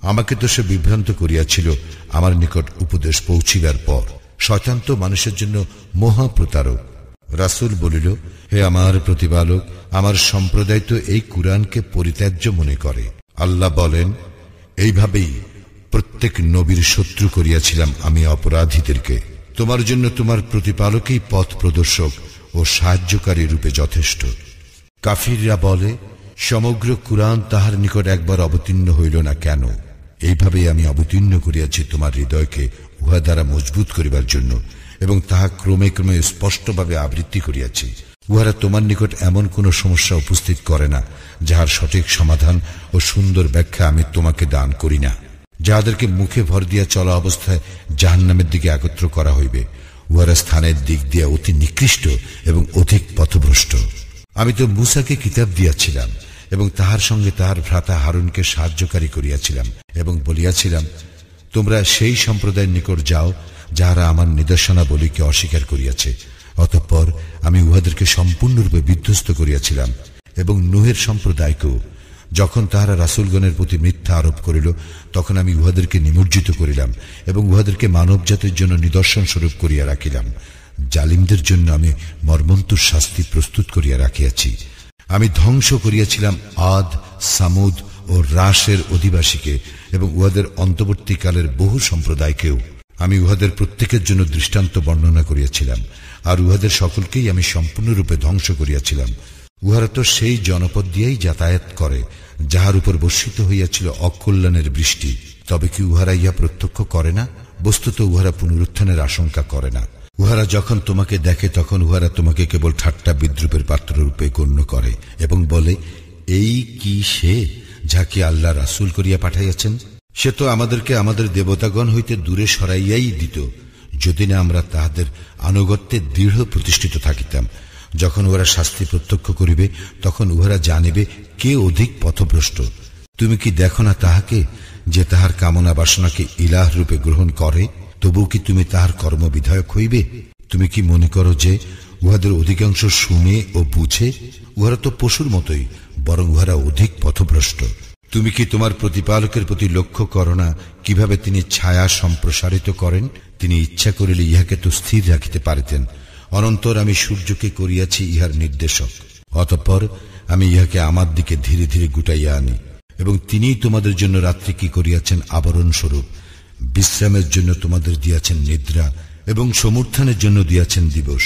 আমাকে তো সে বিভ্রান্ত করিয়াছিল আমার নিকট উপদেশ পৌঁছিবার পর। শয়তান তো মানুষের জন্য মহাপ্রতারক। রাসূল বলিল, হে আমার প্রতিপালক, আমার সম্প্রদায় তো এই কুরআনকে পরিত্যাজ্য মনে করে। আল্লাহ বলেন, এইভাবেই প্রত্যেক নবীর শত্রু করিয়াছিলাম আমি অপরাধীদেরকে। তোমার জন্য তোমার প্রতিপালকই পথ প্রদর্শক ও সাহায্যকারী রূপে যথেষ্ট। কাফিররা বলে, সমগ্র কুরআন তাহার নিকট একবার অবতীর্ণ হইল না কেন? এইভাবেই আমি অবতীর্ণ করিয়াছি তোমার হৃদয়কে উহা দ্বারা মজবুত করিবার জন্য, এবং তাহা ক্রমে ক্রমে স্পষ্টভাবে আবৃত্তি করিয়াছি। উহারা তোমার নিকট এমন কোন সমস্যা উপস্থিত করে না যাহার সঠিক সমাধান ও সুন্দর ব্যাখ্যা আমি তোমাকে দান করি না। যাহাদেরকে মুখে ভর দিয়া চলা অবস্থায় জাহান্নামের দিকে একত্র করা হইবে, উহারা স্থানের দিক দিয়া অতি নিকৃষ্ট এবং অধিক পথভ্রষ্ট। আমি তো মূসাকে কিতাব দিয়াছিলাম এবং তাহার সঙ্গে তাহার ভ্রাতা হারুনকে সাহায্যকারী করিয়াছিলাম, এবং বলিয়াছিলাম, তোমরা সেই সম্প্রদায়ের নিকট যাও যাহারা আমার নিদর্শনাবলীকে অস্বীকার করিয়াছে। অতঃপর আমি উহাদেরকে সম্পূর্ণরূপে বিধ্বস্ত করিয়াছিলাম। এবং নূহের সম্প্রদায়কেও যখন তাহারা রাসূলগণের প্রতি মিথ্যা আরোপ করিল, তখন আমি উহাদেরকে নিমজ্জিত করিলাম এবং উহাদেরকে মানব জাতির জন্য নিদর্শন স্বরূপ করিয়া রাখিলাম। জালিমদের জন্য আমি মর্মন্তুর শাস্তি প্রস্তুত করিয়া রাখিয়াছি। আমি ধ্বংস করিয়াছিলাম আদ, সামুদ ও রাশের অধিবাসীকে এবং উহাদের অন্তর্বর্তীকালের বহু সম্প্রদায়কেও। আমি উহাদের প্রত্যেকের জন্য দৃষ্টান্ত বর্ণনা করিয়াছিলাম, আর উহাদের সকলকেই আমি সম্পূর্ণরূপে ধ্বংস করিয়াছিলাম। উহারা তো সেই জনপদ দিয়েই যাতায়াত করে যাহার উপর বর্ষিত হইয়াছিল অকল্যাণের বৃষ্টি। তবে কি উহারা ইহা প্রত্যক্ষ করে না? বস্তুত উহারা পুনরুত্থানের আশঙ্কা করে না। উহারা যখন তোমাকে দেখে তখন উহারা তোমাকে কেবল ঠাট্টা বিদ্রুপের পাত্ররূপে গণ্য করে এবং বলে, এই কি সে যাকে আল্লাহ রাসূল করিয়া পাঠাইয়াছেন? সে তো আমাদেরকে আমাদের দেবতাগণ হইতে দূরে সরাইয়াই দিত, যদি না আমরা তাহাদের আনুগত্যে দৃঢ় প্রতিষ্ঠিত থাকিতাম। যখন উহারা শাস্তি প্রত্যক্ষ করিবে, তখন উহারা জানিবে কে অধিক পথভ্রষ্ট। তুমি কি দেখো না তাহাকে, যে তাহার কামনা বাসনাকে ইলাহ রূপে গ্রহণ করে? তবু কি তুমি তাহার কর্মবিধায়ক হইবে? তুমি কি মনে করো যে উহাদের অধিকাংশ শুনে ও বুঝে? উহারা তো পশুর মতোই, বরং উহারা অধিক পথভ্রষ্ট। তুমি কি তোমার প্রতিপালকের প্রতি লক্ষ্য করো না কিভাবে তিনি ছায়া সম্প্রসারিত করেন? তিনি ইচ্ছা করিলে ইহাকে তো স্থির রাখিতে পারিতেন। অনন্তর আমি সূর্যকে করিয়াছি ইহার নির্দেশক। অতঃপর আমি ইহাকে আমার দিকে ধীরে ধীরে গুটাইয়া আনি। এবং তিনিই তোমাদের জন্য রাত্রি কি করিয়াছেন আবরণ স্বরূপ, বিশ্রামের জন্য তোমাদের দিয়াছেন নিদ্রা, এবং সমুত্থানের জন্য দিয়াছেন দিবস।